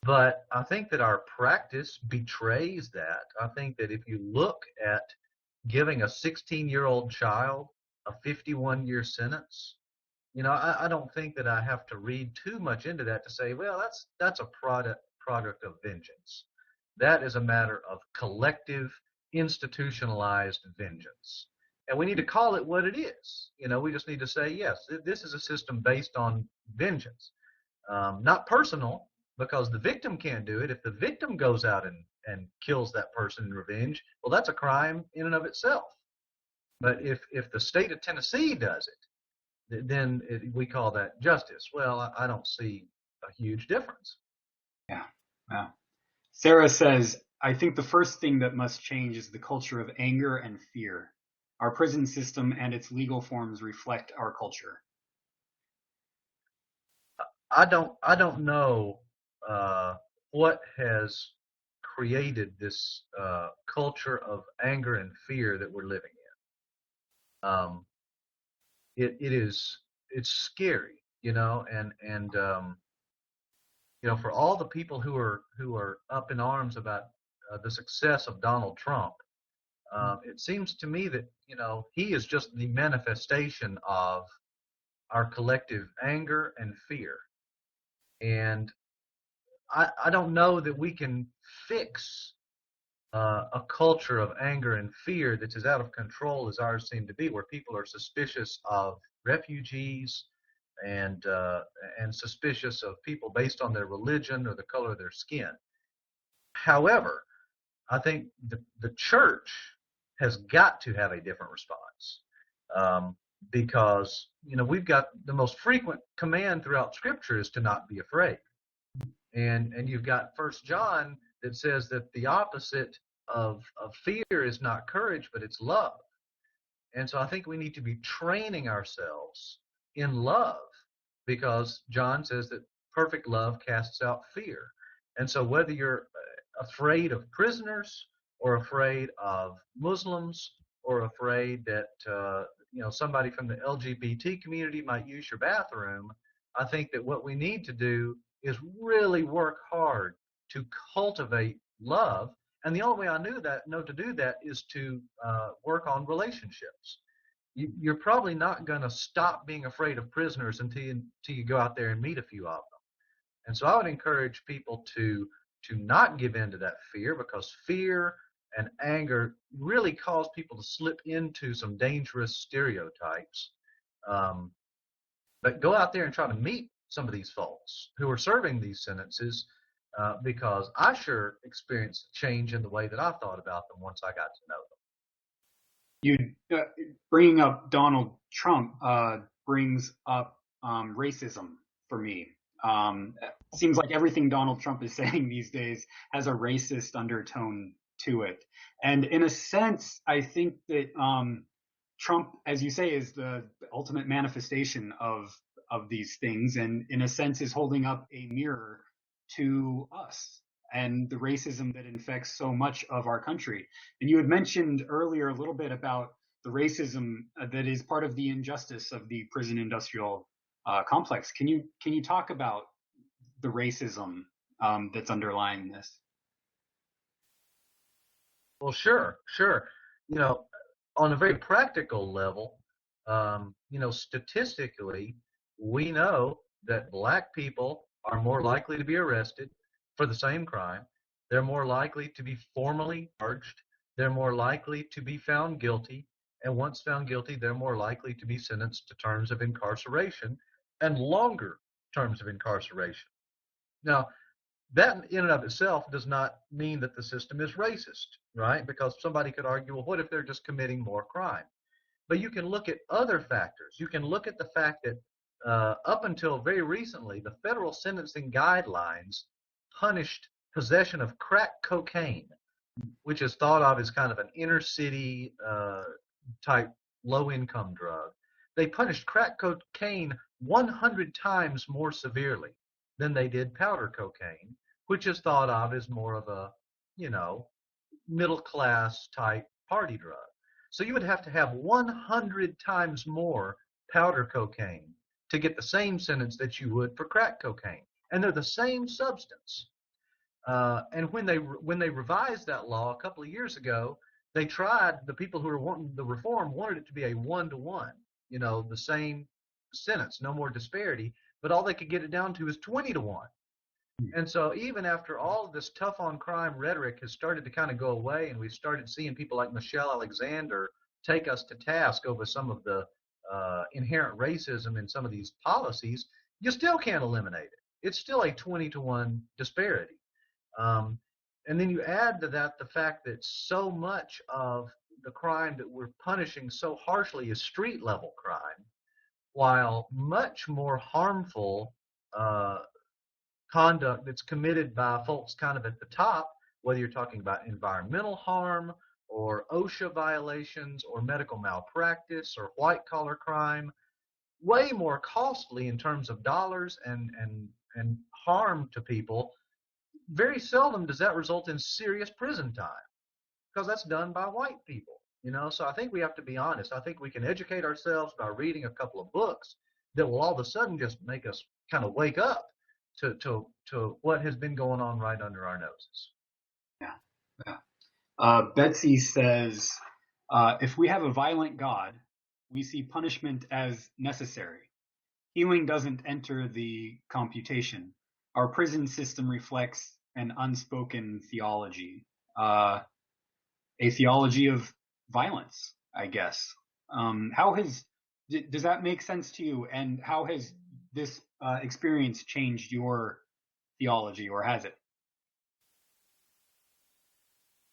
But I think that our practice betrays that. I think that if you look at giving a 16-year-old child a 51-year sentence, I don't think that I have to read too much into that to say, well, that's a product of vengeance. That is a matter of collective, institutionalized vengeance. And we need to call it what it is. We just need to say, yes, this is a system based on vengeance. Not personal, because the victim can't do it. If the victim goes out and kills that person in revenge, well, that's a crime in and of itself. But if the state of Tennessee does it, then we call that justice. Well, I don't see a huge difference. Yeah. Sarah says, I think the first thing that must change is the culture of anger and fear. Our prison system and its legal forms reflect our culture. I don't know what has created this culture of anger and fear that we're living in. It's scary, and for all the people who are up in arms about the success of Donald Trump, it seems to me that he is just the manifestation of our collective anger and fear, and I don't know that we can fix a culture of anger and fear that's as out of control as ours seem to be, where people are suspicious of refugees and suspicious of people based on their religion or the color of their skin. However, I think the church has got to have a different response, because we've got the most frequent command throughout Scripture is to not be afraid, and you've got 1 John that says that the opposite of fear is not courage, but it's love. And so I think we need to be training ourselves in love, because John says that perfect love casts out fear. And so whether you're afraid of prisoners or afraid of Muslims or afraid that somebody from the LGBT community might use your bathroom, I think that what we need to do is really work hard to cultivate love. And the only way I know to do that is to work on relationships. You're probably not going to stop being afraid of prisoners until you go out there and meet a few of them. And so I would encourage people to not give in to that fear, because fear and anger really cause people to slip into some dangerous stereotypes. But go out there and try to meet some of these folks who are serving these sentences, because I sure experienced a change in the way that I thought about them once I got to know them. Bringing up Donald Trump brings up racism for me. It seems like everything Donald Trump is saying these days has a racist undertone to it. And in a sense, I think that Trump, as you say, is the ultimate manifestation of these things, and in a sense is holding up a mirror to us and the racism that infects so much of our country. And you had mentioned earlier a little bit about the racism that is part of the injustice of the prison industrial complex. Can you talk about the racism that's underlying this? Well, sure, sure. You know, on a very practical level, statistically, we know that black people are more likely to be arrested for the same crime. They're more likely to be formally charged. They're more likely to be found guilty. And once found guilty, they're more likely to be sentenced to terms of incarceration and longer terms of incarceration. Now, that in and of itself does not mean that the system is racist, right? Because somebody could argue, well, what if they're just committing more crime? But you can look at other factors. You can look at the fact that up until very recently, the federal sentencing guidelines punished possession of crack cocaine, which is thought of as kind of an inner city type low income drug. They punished crack cocaine 100 times more severely than they did powder cocaine, which is thought of as more of a, middle class type party drug. So you would have to have 100 times more powder cocaine to get the same sentence that you would for crack cocaine. And they're the same substance. And when they revised that law a couple of years ago, they tried, the people who were wanting the reform wanted it to be a 1-to-1, the same sentence, no more disparity, but all they could get it down to is 20-to-1. And so even after all of this tough on crime rhetoric has started to kind of go away, and we've started seeing people like Michelle Alexander take us to task over some of the inherent racism in some of these policies, you still can't eliminate it. It's still a 20-to-1 disparity. And then you add to that the fact that so much of the crime that we're punishing so harshly is street level crime, while much more harmful conduct that's committed by folks kind of at the top, whether you're talking about environmental harm or OSHA violations or medical malpractice or white collar crime, way more costly in terms of dollars and harm to people. Very seldom does that result in serious prison time, because that's done by white people, So I think we have to be honest. I think we can educate ourselves by reading a couple of books that will all of a sudden just make us kind of wake up to what has been going on right under our noses. Yeah. Betsy says, if we have a violent God, we see punishment as necessary. Healing doesn't enter the computation. Our prison system reflects an unspoken theology, a theology of violence, I guess. Does that make sense to you? And how has this experience changed your theology, or has it?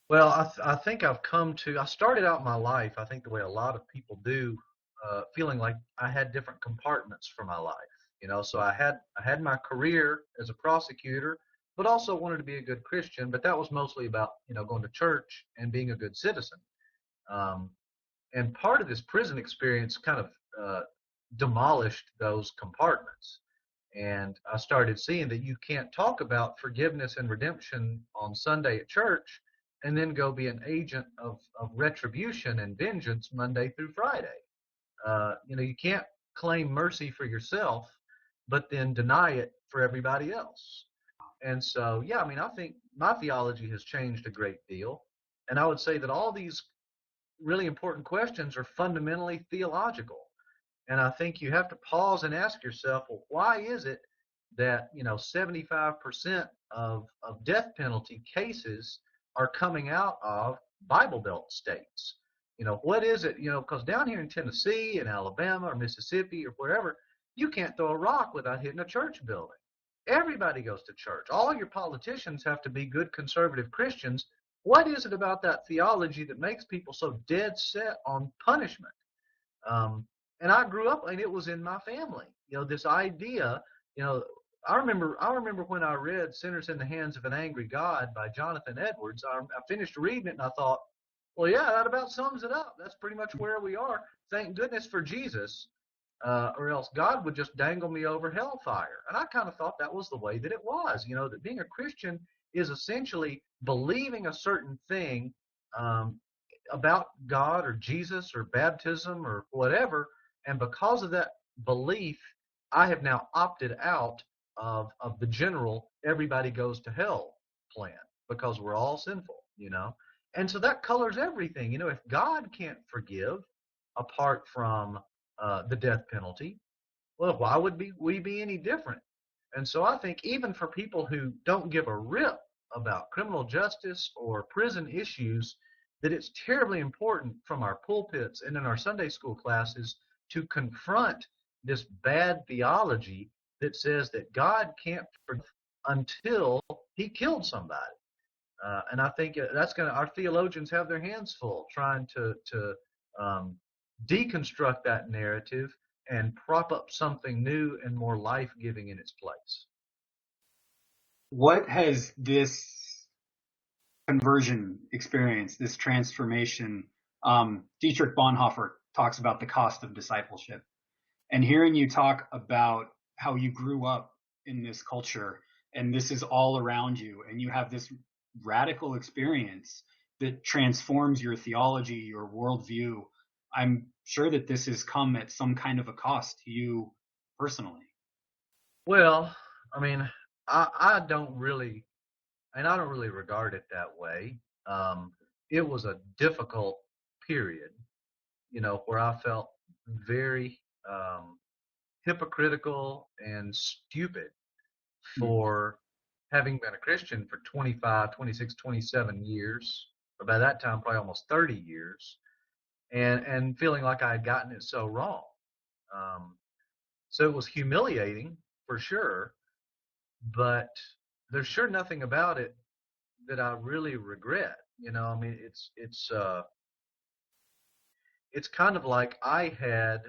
Well, I think I started out my life, I think the way a lot of people do, feeling like I had different compartments for my life. So I had my career as a prosecutor, but also wanted to be a good Christian. But that was mostly about, going to church and being a good citizen. And part of this prison experience kind of demolished those compartments. And I started seeing that you can't talk about forgiveness and redemption on Sunday at church and then go be an agent of retribution and vengeance Monday through Friday. You can't claim mercy for yourself, but then deny it for everybody else. And so, I think my theology has changed a great deal. And I would say that all these really important questions are fundamentally theological. And I think you have to pause and ask yourself, well, why is it that, 75% of death penalty cases are coming out of Bible Belt states? What is it? Because down here in Tennessee and Alabama or Mississippi or wherever, you can't throw a rock without hitting a church building. Everybody goes to church. All your politicians have to be good conservative Christians. What is it about that theology that makes people so dead set on punishment? And I grew up, and it was in my family. This idea You know, I remember when I read Sinners in the Hands of an Angry God by Jonathan Edwards. I finished reading it and I thought, well, yeah, that about sums it up. That's pretty much where we are. Thank goodness for Jesus, or else God would just dangle me over hellfire. And I kind of thought that was the way that it was, that being a Christian is essentially believing a certain thing um, about God or Jesus or baptism or whatever. And because of that belief, I have now opted out of the general everybody goes to hell plan because we're all sinful. And so that colors everything. If God can't forgive apart from the death penalty, well, why would we be any different? And so I think even for people who don't give a rip about criminal justice or prison issues, that it's terribly important from our pulpits and in our Sunday school classes to confront this bad theology that says that God can't forgive until he killed somebody. And I think our theologians have their hands full trying to um, deconstruct that narrative and prop up something new and more life-giving in its place. What has this conversion experience, this transformation, Dietrich Bonhoeffer talks about the cost of discipleship. And hearing you talk about how you grew up in this culture and this is all around you and you have this radical experience that transforms your theology, your worldview, I'm sure that this has come at some kind of a cost to you personally. Well, I mean, I don't really, and I don't really regard it that way. Um, it was a difficult period, where I felt very hypocritical and stupid for having been a Christian for 25, 26, 27 years, or by that time, probably almost 30 years, and feeling like I had gotten it so wrong. Um, so it was humiliating for sure, but there's sure nothing about it that I really regret. I mean, it's kind of like I had,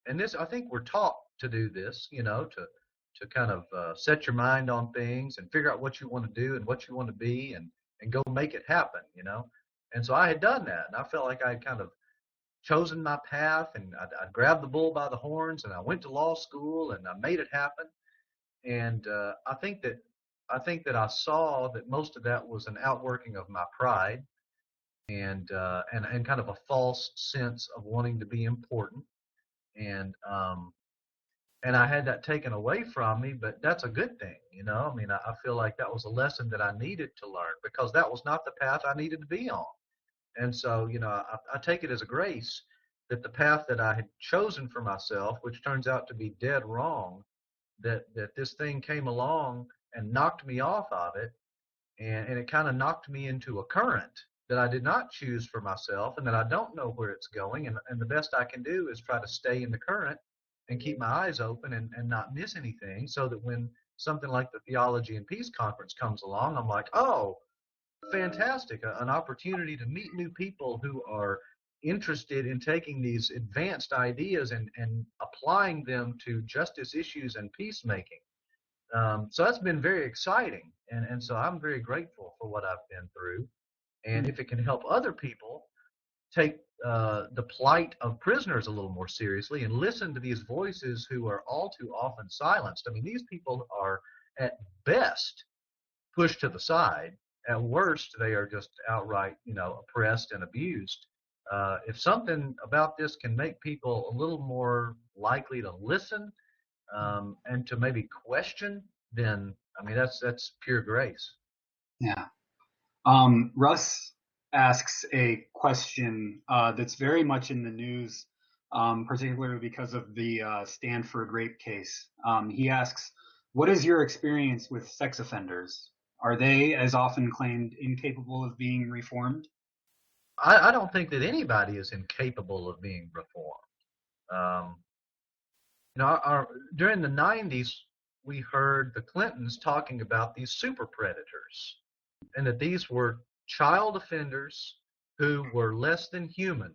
and this, I think we're taught to do this, to kind of set your mind on things and figure out what you want to do and what you want to be and go make it happen. And so I had done that, and I felt like I had kind of chosen my path, and I grabbed the bull by the horns, and I went to law school, and I made it happen. And I think that I saw that most of that was an outworking of my pride and kind of a false sense of wanting to be important. And and I had that taken away from me, but that's a good thing. I mean, I feel like that was a lesson that I needed to learn because that was not the path I needed to be on. And so, I take it as a grace that the path that I had chosen for myself, which turns out to be dead wrong, that this thing came along and knocked me off of it, and it kind of knocked me into a current that I did not choose for myself and that I don't know where it's going. And the best I can do is try to stay in the current and keep my eyes open and not miss anything so that when something like the Theology and Peace Conference comes along, I'm like, oh, fantastic, an opportunity to meet new people who are interested in taking these advanced ideas and applying them to justice issues and peacemaking. So that's been very exciting. And so I'm very grateful for what I've been through. And if it can help other people take the plight of prisoners a little more seriously and listen to these voices who are all too often silenced. I mean, these people are at best pushed to the side. At worst, they are just outright, oppressed and abused. If something about this can make people a little more likely to listen and to maybe question, then I mean that's pure grace. Yeah. Russ asks a question that's very much in the news, particularly because of the Stanford rape case. He asks, what is your experience with sex offenders? Are they, as often claimed, incapable of being reformed? I don't think that anybody is incapable of being reformed. Um, during the 90s, we heard the Clintons talking about these super predators and that these were child offenders who were less than human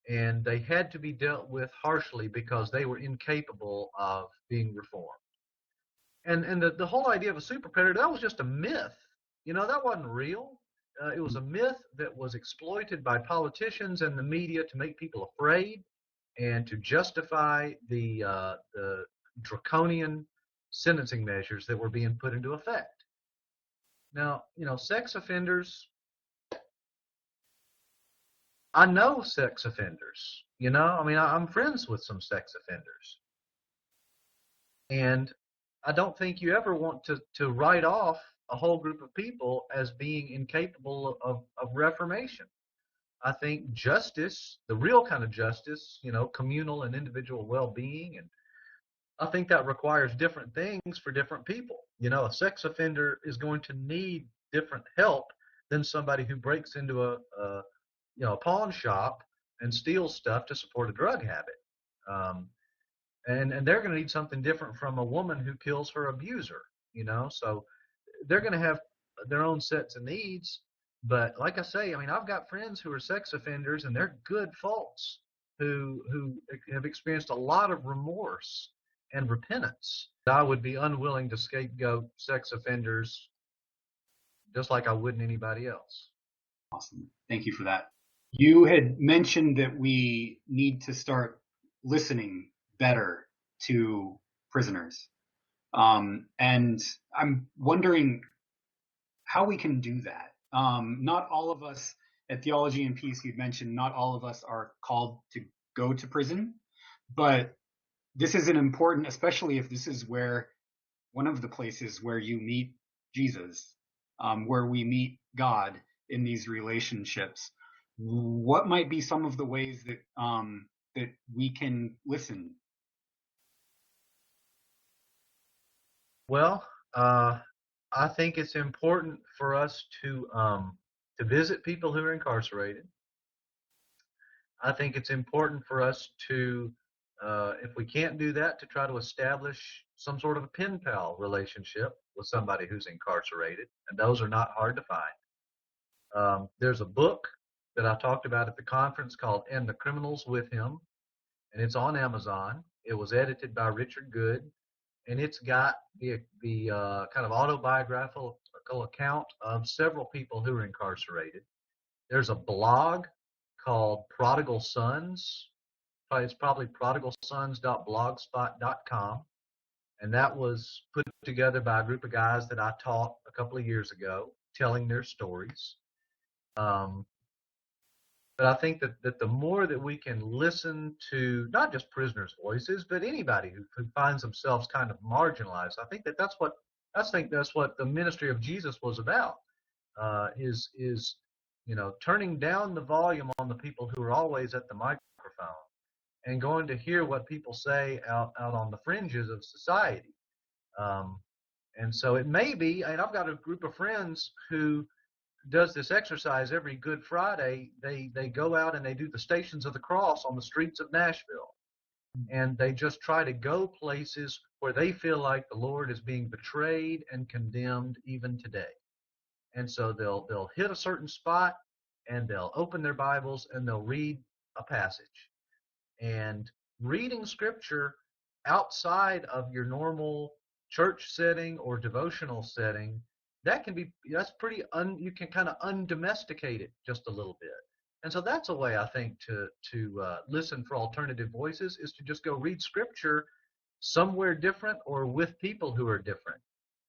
and they had to be dealt with harshly because they were incapable of being reformed. And the whole idea of a super predator, that was just a myth. That wasn't real. It was a myth that was exploited by politicians and the media to make people afraid and to justify the draconian sentencing measures that were being put into effect. Now, sex offenders, I know sex offenders, I'm friends with some sex offenders. And I don't think you ever want to write off a whole group of people as being incapable of reformation. I think justice, the real kind of justice, communal and individual well-being, and I think that requires different things for different people. A sex offender is going to need different help than somebody who breaks into a pawn shop and steals stuff to support a drug habit. And they're going to need something different from a woman who kills her abuser, so they're going to have their own sets of needs. But like I say, I've got friends who are sex offenders, and they're good folks who have experienced a lot of remorse and repentance. I would be unwilling to scapegoat sex offenders just like I wouldn't anybody else. Awesome. Thank you for that. You had mentioned that we need to start listening better to prisoners. And I'm wondering how we can do that. Not all of us at Theology and Peace, you'd mentioned, not all of us are called to go to prison, but this is an important, especially if this is one of the places where you meet Jesus, where we meet God in these relationships. What might be some of the ways that we can listen? Well, I think it's important for us to visit people who are incarcerated. I think it's important for us to, if we can't do that, to try to establish some sort of a pen pal relationship with somebody who's incarcerated, and those are not hard to find. There's a book that I talked about at the conference called "And the Criminals with Him," and it's on Amazon. It was edited by Richard Good, and it's got the kind of autobiographical account of several people who are incarcerated. There's a blog called Prodigal Sons. It's probably prodigalsons.blogspot.com, and that was put together by a group of guys that I taught a couple of years ago, telling their stories. But I think that the more that we can listen to not just prisoners' voices, but anybody who finds themselves kind of marginalized, I think that's what the ministry of Jesus was about. Is turning down the volume on the people who are always at the microphone and going to hear what people say out on the fringes of society. And so it may be, and I've got a group of friends who does this exercise every Good Friday. They go out and they do the Stations of the Cross on the streets of Nashville. And they just try to go places where they feel like the Lord is being betrayed and condemned even today. And so they'll hit a certain spot and they'll open their Bibles and they'll read a passage. And reading scripture outside of your normal church setting or devotional setting, that's pretty you can kind of undomesticate it just a little bit. And so that's a way, I think, to listen for alternative voices, is to just go read scripture somewhere different or with people who are different.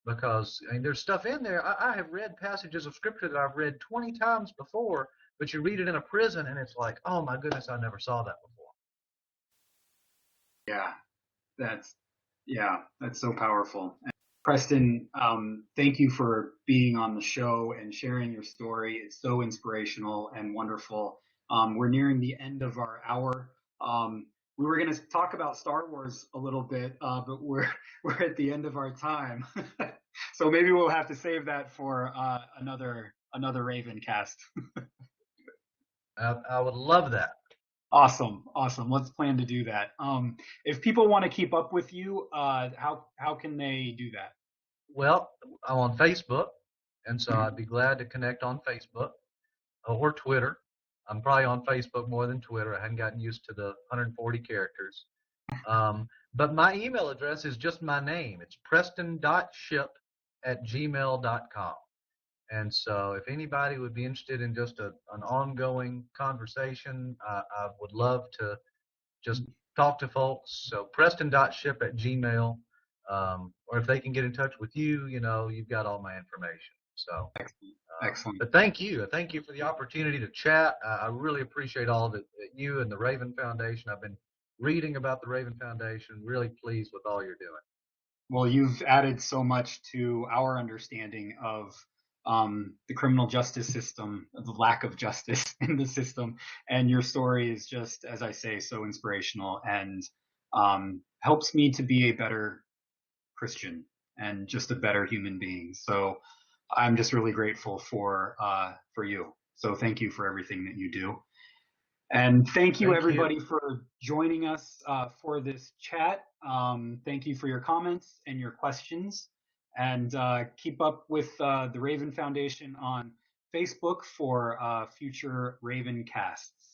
Because there's stuff in there. I have read passages of scripture that I've read 20 times before, but you read it in a prison and it's like, oh my goodness, I never saw that before. Yeah, that's so powerful. Preston, thank you for being on the show and sharing your story. It's so inspirational and wonderful. We're nearing the end of our hour. We were going to talk about Star Wars a little bit, but we're at the end of our time. So maybe we'll have to save that for another RavenCast. I would love that. Awesome. Let's plan to do that. If people want to keep up with you, how can they do that? Well, I'm on Facebook, and so I'd be glad to connect on Facebook or Twitter. I'm probably on Facebook more than Twitter. I hadn't gotten used to the 140 characters. But my email address is just my name. It's preston.shipp@gmail.com. And so if anybody would be interested in just an ongoing conversation, I would love to just talk to folks. So preston.shipp@gmail. Or if they can get in touch with you, you've got all my information. So, Excellent. but thank you. Thank you for the opportunity to chat. I really appreciate all that you and the Raven Foundation. I've been reading about the Raven Foundation, really pleased with all you're doing. Well, you've added so much to our understanding of the criminal justice system, the lack of justice in the system. And your story is just, as I say, so inspirational and helps me to be a better Christian and just a better human being. So I'm just really grateful for you. So thank you for everything that you do. And thank you, everybody, for joining us for this chat. Thank you for your comments and your questions. And keep up with the Raven Foundation on Facebook for future RavenCasts.